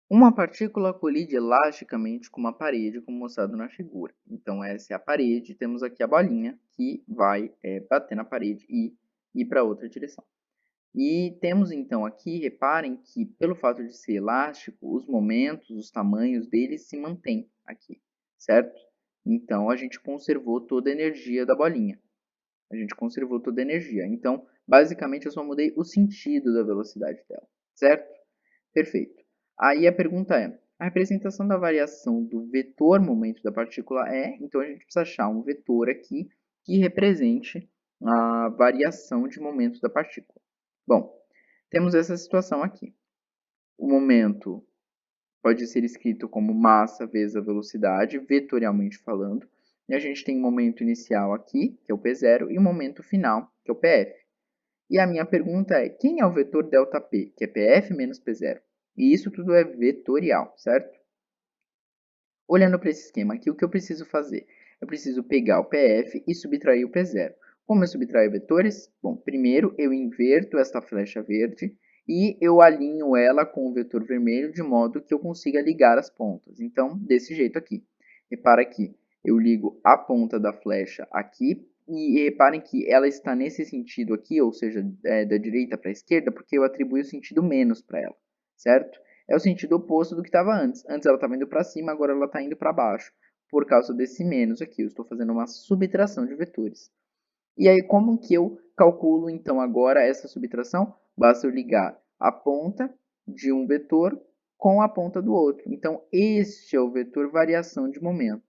Uma partícula colide elasticamente com uma parede, como mostrado na figura. Então, essa é a parede, temos aqui a bolinha que vai bater na parede e ir para outra direção. E temos então aqui, reparem que pelo fato de ser elástico, os momentos, os tamanhos deles se mantêm aqui, certo? Então, a gente conservou toda a energia da bolinha. A gente conservou toda a energia. Então, basicamente, eu só mudei o sentido da velocidade dela, certo? Perfeito. Aí a pergunta é, a representação da variação do vetor momento da partícula é, então a gente precisa achar um vetor aqui que represente a variação de momento da partícula. Bom, temos essa situação aqui. O momento pode ser escrito como massa vezes a velocidade, vetorialmente falando. E a gente tem um momento inicial aqui, que é o P0, e um momento final, que é o PF. E a minha pergunta é, quem é o vetor ΔP, que é PF menos P0? E isso tudo é vetorial, certo? Olhando para esse esquema aqui, o que eu preciso fazer? Eu preciso pegar o PF e subtrair o P0. Como eu subtraio vetores? Bom, primeiro eu inverto esta flecha verde e eu alinho ela com o vetor vermelho de modo que eu consiga ligar as pontas. Então, desse jeito aqui. Repara que eu ligo a ponta da flecha aqui e reparem que ela está nesse sentido aqui, ou seja, da direita para a esquerda, porque eu atribuí o sentido menos para ela, certo? É o sentido oposto do que estava antes. Antes ela estava indo para cima, agora ela está indo para baixo, por causa desse menos aqui. Eu estou fazendo uma subtração de vetores. E aí, como que eu calculo, então, agora essa subtração? Basta eu ligar a ponta de um vetor com a ponta do outro. Então, este é o vetor variação de momento.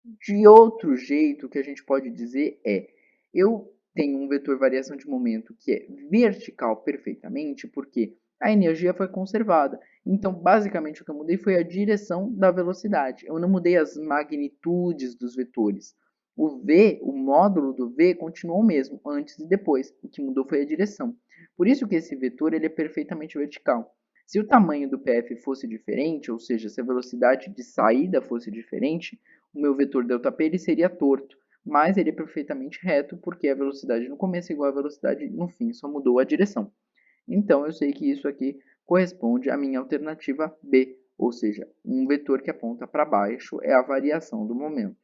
De outro jeito, o que a gente pode dizer é, eu tenho um vetor variação de momento que é vertical perfeitamente, porque a energia foi conservada. Então, basicamente, o que eu mudei foi a direção da velocidade. Eu não mudei as magnitudes dos vetores. O V, o módulo do V, continuou o mesmo, antes e depois. O que mudou foi a direção. Por isso que esse vetor ele é perfeitamente vertical. Se o tamanho do PF fosse diferente, ou seja, se a velocidade de saída fosse diferente, o meu vetor ΔP ele seria torto, mas ele é perfeitamente reto, porque a velocidade no começo é igual à velocidade no fim, só mudou a direção. Então, eu sei que isso aqui corresponde à minha alternativa B, ou seja, um vetor que aponta para baixo é a variação do momento.